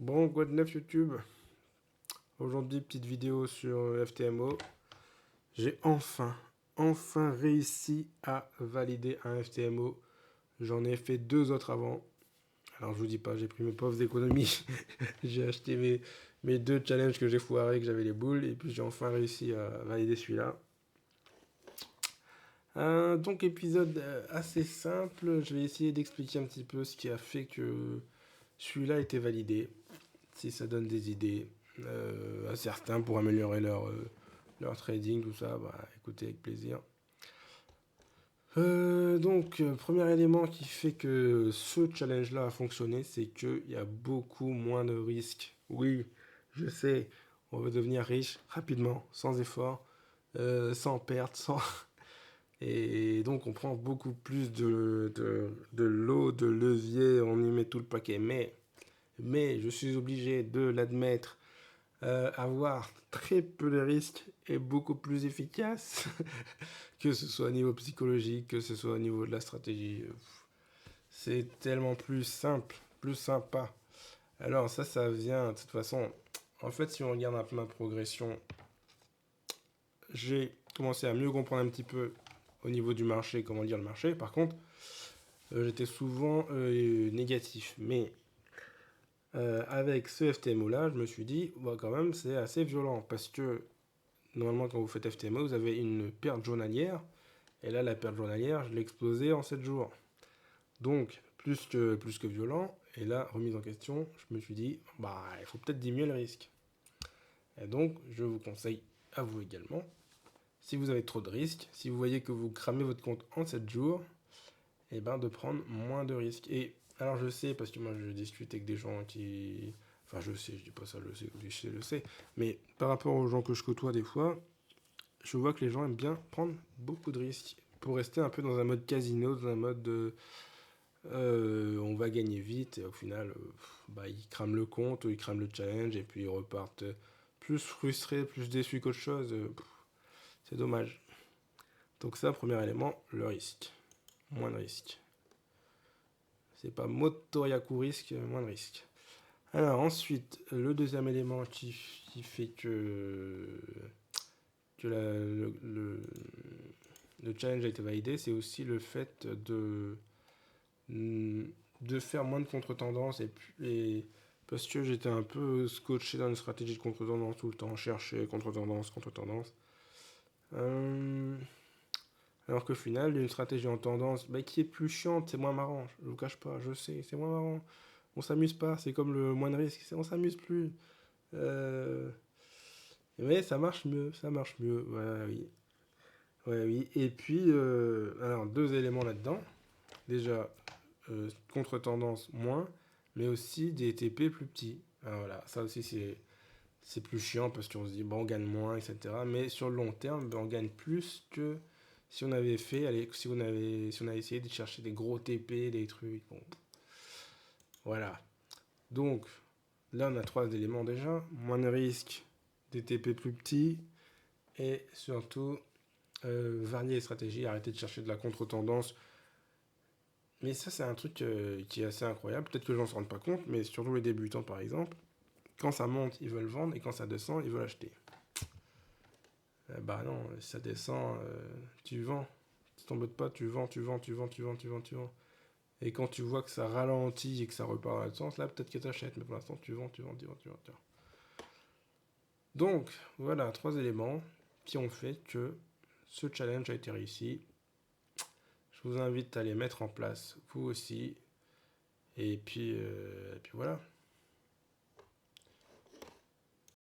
Bon, quoi de neuf YouTube? Aujourd'hui, petite vidéo sur FTMO. J'ai enfin réussi à valider un FTMO. J'en ai fait deux autres avant. Alors je vous dis pas, j'ai pris mes pauvres économies. J'ai acheté mes deux challenges que j'ai foirés, que j'avais les boules. Et puis j'ai enfin réussi à valider celui-là. Donc épisode assez simple. Je vais essayer d'expliquer un petit peu ce qui a fait que celui-là a été validé. Si ça donne des idées à certains pour améliorer leur trading, tout ça, bah écoutez avec plaisir. Premier élément qui fait que ce challenge-là a fonctionné, c'est qu'il y a beaucoup moins de risques. Oui, je sais, on veut devenir riche rapidement, sans effort, sans perte, sans... Et donc on prend beaucoup plus de lots, de levier, on y met tout le paquet. Mais je suis obligé de l'admettre, avoir très peu de risques est beaucoup plus efficace, que ce soit au niveau psychologique, que ce soit au niveau de la stratégie. C'est tellement plus simple, plus sympa. Alors ça vient de toute façon. En fait, si on regarde un peu ma progression, j'ai commencé à mieux comprendre un petit peu au niveau du marché, comment lire le marché. Par contre, j'étais souvent négatif. Mais avec ce FTMO là, je me suis dit, bah, quand même, c'est assez violent parce que normalement, quand vous faites FTMO, vous avez une perte journalière. Et là, la perte journalière, je l'ai explosée en 7 jours. Donc, plus que violent. Et là, remise en question, je me suis dit, bah, il faut peut-être diminuer le risque. Et donc, je vous conseille à vous également, si vous avez trop de risques, si vous voyez que vous cramez votre compte en 7 jours, et ben de prendre moins de risques. Et alors, je sais, parce que moi, je discute avec des gens qui... Enfin, je sais, je dis pas ça, je le sais. Mais par rapport aux gens que je côtoie des fois, je vois que les gens aiment bien prendre beaucoup de risques pour rester un peu dans un mode casino, dans un mode de on va gagner vite et au final bah, ils crament le compte ou ils crament le challenge et puis ils repartent plus frustrés, plus déçus qu'autre chose. C'est dommage. Donc ça, premier élément, le risque. Moins de risque. C'est pas Motoriaku risque, moins de risque. Alors ensuite, le deuxième élément qui fait que le challenge a été validé, c'est aussi le fait de faire moins de contre-tendance et parce que j'étais un peu scotché dans une stratégie de contre-tendance tout le temps, chercher contre-tendance, contre-tendance. Alors qu'au final, une stratégie en tendance bah, qui est plus chiante, c'est moins marrant. Je vous cache pas, je sais, c'est moins marrant. On s'amuse pas, c'est comme le moins de risque, on s'amuse plus. Euh, mais ça marche mieux, ça marche mieux. Ouais, oui. Ouais, oui. Et puis, alors, deux éléments là-dedans. Déjà, contre-tendance moins, mais aussi des TP plus petits. Alors voilà, ça aussi c'est plus chiant parce qu'on se dit bon on gagne moins, etc. Mais sur le long terme, ben, on gagne plus que si on avait fait, allez, si on avait essayé de chercher des gros TP, des trucs. Bon, voilà. Donc là on a trois éléments déjà, moins de risque, des TP plus petits et surtout varier les stratégies, arrêter de chercher de la contre-tendance. Mais ça, c'est un truc qui est assez incroyable. Peut-être que les gens ne se rendent pas compte, mais surtout les débutants, par exemple, quand ça monte, ils veulent vendre, et quand ça descend, ils veulent acheter. Bah non, si ça descend, tu vends. Si t'embêtes pas, tu vends, tu vends, tu vends, tu vends, tu vends, tu vends. Et quand tu vois que ça ralentit et que ça repart dans l'autre sens, là, peut-être que tu achètes. Mais pour l'instant, tu vends, tu vends, tu vends, tu vends, tu vends. Donc, voilà, trois éléments qui ont fait que ce challenge a été réussi. Je vous invite à les mettre en place, vous aussi. Et puis voilà.